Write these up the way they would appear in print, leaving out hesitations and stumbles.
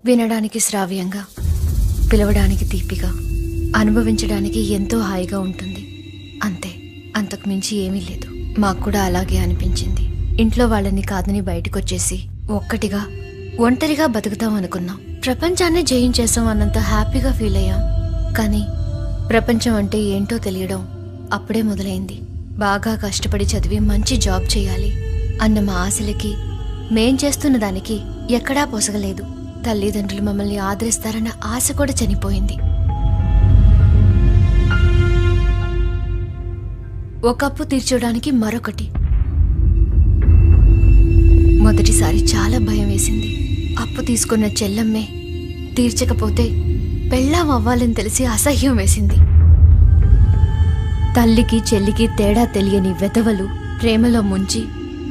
వినడానికి శ్రావ్యంగా, పిలవడానికి తీపిగా, అనుభవించడానికి ఎంతో హాయిగా ఉంటుంది. అంతే, అంతకు మించి ఏమీ లేదు. మాకు కూడా అలాగే అనిపించింది. ఇంట్లో వాళ్ళని కాదని బయటకొచ్చేసి ఒక్కటిగా ఒంటరిగా బతుకుతాం అనుకున్నాం. ప్రపంచాన్ని జయించేసాం అన్నంత హ్యాపీగా ఫీల్ అయ్యాం. కానీ ప్రపంచం అంటే ఏంటో తెలియడం అప్పుడే మొదలైంది. బాగా కష్టపడి చదివి మంచి జాబ్ చేయాలి అన్న మా ఆశలకి మేం చేస్తున్న దానికి ఎక్కడా పొసగలేదు. తల్లిదండ్రులు మమ్మల్ని ఆదరిస్తారన్న ఆశ కూడా చనిపోయింది. ఒక అప్పు తీర్చడానికి మరొకటి. మొదటిసారి చాలా భయం వేసింది. అప్పు తీసుకున్న చెల్లమ్మే తీర్చకపోతే పెళ్ళాం అవ్వాలని తెలిసి అసహ్యం వేసింది. తల్లికి చెల్లికి తేడా తెలియని వెధవలు ప్రేమలో ముంచి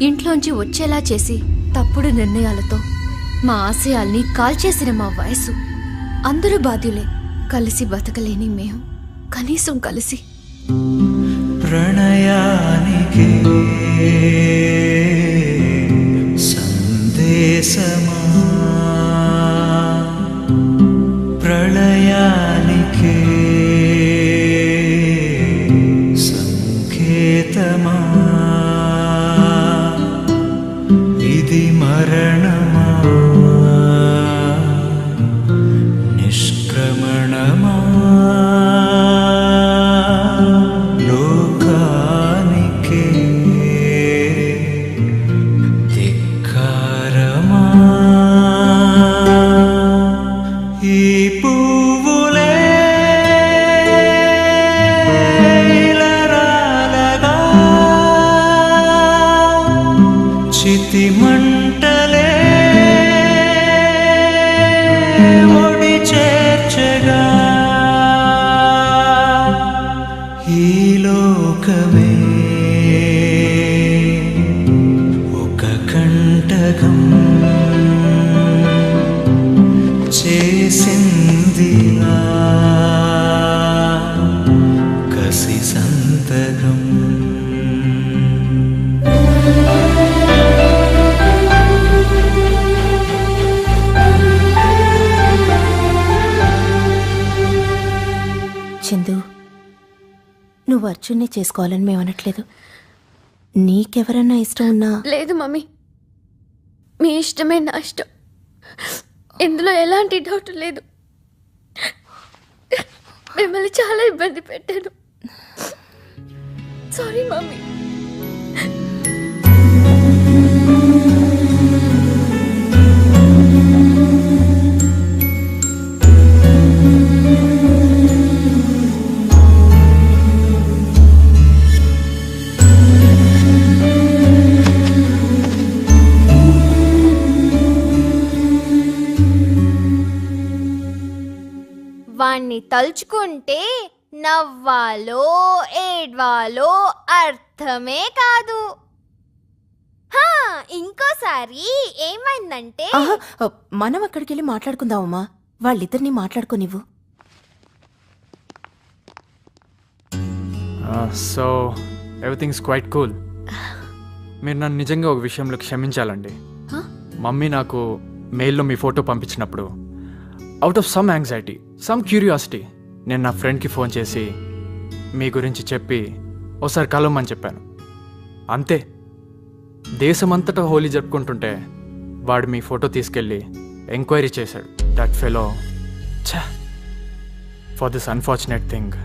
ఇంట్లోంచి వచ్చేలా చేసి తప్పుడు నిర్ణయాలతో మా ఆశయాల్ని కాల్చేసిన మా వయసు. అందరూ బాధ్యులే. కలిసి బతకలేని మేము కనీసం కలిసి ప్రణయానికి సందేశమా, ప్రళయానికి సంకేతమా, ఇది మరణమా నిష్క్రమణమా, లోకానికే ధిక్కారమా. ఈ పువ్వులే ఇలరాలగా, చితి మంటలే ఒడి చేర్చగా, ఈ లోకమే ఒక కంటకం చేసిందిలా కసి సంతకం. చందు, నువ్వు అర్జున్ని చేసుకోవాలని మేమనట్లేదు. నీకెవరన్నా ఇష్టం ఉన్నా. లేదు మమ్మీ, మీ ఇష్టమే నా ఇష్టం. ఇందులో ఎలాంటి డౌట్ లేదు. మిమ్మల్ని చాలా ఇబ్బంది పెట్టాను. Sorry mummy. వాణ్ణి తలుచుకుంటే నవ్వాలో ఏడ్వాలో అర్థమే కాదు. ఇంకోసారి ఏమైందంటే, మనం అక్కడికి వెళ్ళి మాట్లాడుకుందామమ్మా. వాళ్ళిద్దరిని మాట్లాడుకోనివ్వు. So everything's quite cool. మీరు నన్ను నిజంగా ఒక విషయంలో క్షమించాలండి. మమ్మీ నాకు మెయిల్లో మీ ఫోటో పంపించినప్పుడు out of some anxiety, some curiosity, నేను నా ఫ్రెండ్కి ఫోన్ చేసి మీ గురించి చెప్పి ఒకసారి కలవమని చెప్పాను. అంతే. దేశమంతటా హోలీ జరుపుకుంటుంటే వాడు మీ ఫోటో తీసుకెళ్ళి ఎంక్వైరీ చేశాడు. That fellow, for this unfortunate thing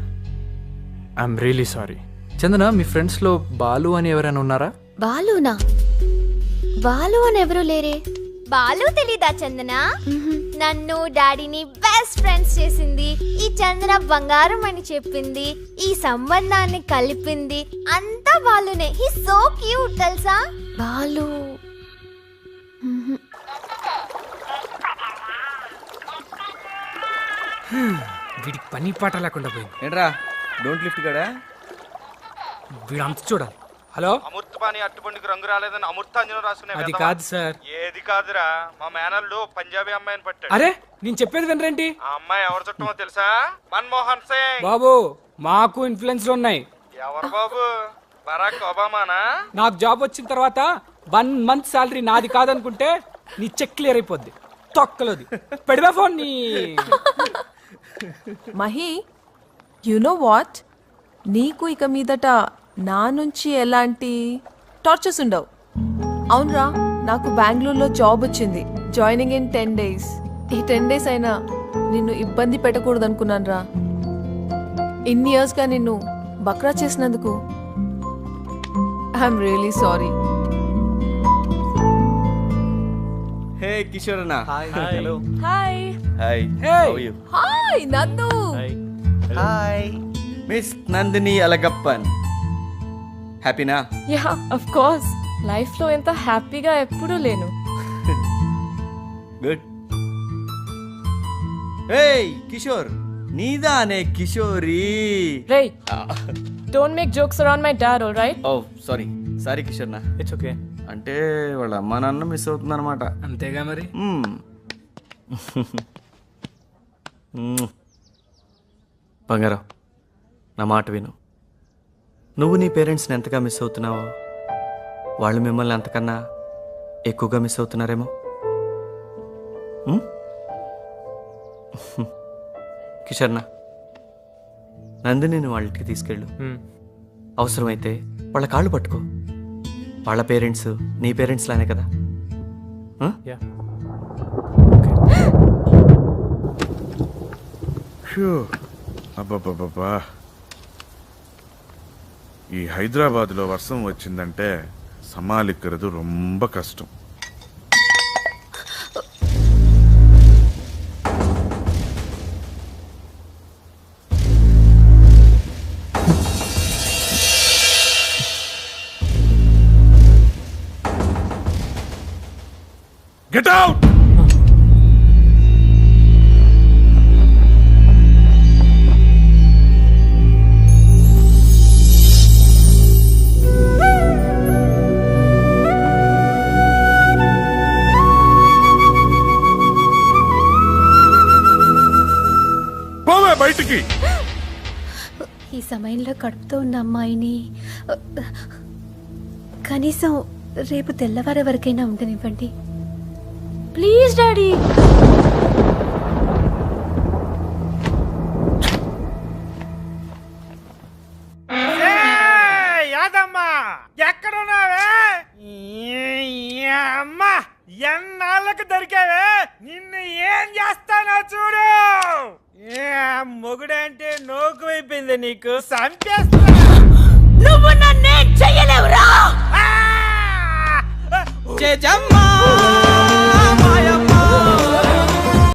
I'm really sorry. Chandana, మీ ఫ్రెండ్స్లో బాలు అని ఎవరైనా ఉన్నారా? బాలునా? బాలు అని ఎవరూ లేరే. బాలు తెలీదా చందన? నన్ను డాడీని బెస్ట్ ఫ్రెండ్స్ చేసింది, ఈ చందన బంగారం అని చెప్పింది, ఈ సంబంధాన్ని కలిపింది అంతా బాలునే. హీ సో క్యూట్ తెలుసా? బాలు వీడికి పని పాట లేకుండా పోయింది. ఏంట్రా డోంట్ లిఫ్ట్ గడా? వీడు అంత చూడాలి. హలో, అమృతపాణి అట్టుబండికి రంగు రాలేదని అమృతాంజనం రాసుకునే అది వెధవ. కాదు సార్. ఏది కాదురా, మా మేనల్లు పంజాబీ అమ్మాయిని పట్టాడు. అరే, నేను చెప్పేది వినరేంటి? ఆ అమ్మాయి ఎవరు చుట్టమో తెలుసా? మన్మోహన్ సింగ్. బాబు, మాకు ఇన్ఫ్లుయెన్స్లు ఉన్నాయి. ఎవరు బాబు? బరాక్ ఒబామానా? నాకు జాబ్ వచ్చిన తర్వాత 1 month శాలరీ నాది కాదనుకుంటే నీ చెక్ క్లియర్ అయిపోద్ది. తొక్కలోది పెడివా ఫోన్ నీ మహి యు నో వాట్, నీకు ఇక మీదట నా నుంచి ఎలాంటి టార్చర్స్ ఉండవు. అవునరా, నాకు బెంగళూరులో జాబ్ వచ్చింది, జాయినింగ్ ఇన్ 10 days. ఈ 10 days అయినా నిన్ను ఇబ్బంది పెట్టకూడదు అనుకున్నాను రా. ఇన్ని ఇయర్స్గా నిన్ను బక్రా చేసినందుకు I'm really sorry. Hey Kishore అన్న. Hi hi. Hey. Hi Nandu. Hi miss Nandini Alagappan. హ్యాపీనా? యా ఆఫ్ కోర్స్, లైఫ్లో ఎంత హ్యాపీగా ఎప్పుడూ లేను. గుడ్. హే కిషోర్, నీదానే కిషోరీ. రేయ్, don't make jokes around my dad, all right? Oh sorry sorry Kishore నా. It's okay. అంటే వాళ్ళ అమ్మా నాన్న మిస్ అవుతుంది అనమాట. అంతేగా మరి. బంగారం, నా మాట విను. నువ్వు నీ పేరెంట్స్ని ఎంతగా మిస్ అవుతున్నావో వాళ్ళు మిమ్మల్ని అంతకన్నా ఎక్కువగా మిస్ అవుతున్నారేమో. కిషోర్నా, నందిని వాళ్ళ ఇంటికి తీసుకెళ్ళు. అవసరమైతే వాళ్ళ కాళ్ళు పట్టుకో. వాళ్ళ పేరెంట్స్ నీ పేరెంట్స్ లానే కదా. అబ్బబ్బబ్బా, ఈ హైదరాబాద్లో వర్షం వచ్చిందంటే సమాలిక్கிறது ரொம்ப కష్టం. Get out! పోవే బయటికి. ఈ సమయంలో కడుపుతో ఉన్న అమ్మాయిని కనీసం రేపు తెల్లవారే వరకైనా ఉండనివ్వండి ప్లీజ్ డాడీ. యాదమ్మా ఎక్కడున్నావే? అమ్మా ఎన్నాళ్ళకు దొరికావే, నిన్ను ఏం చేస్తానో చూడు. మొగుడంటే నోకు అయిపోయింది నీకు, సంపేస్తా. నువ్వు నన్నేం చెయ్యలేవురా. చేజమ్మా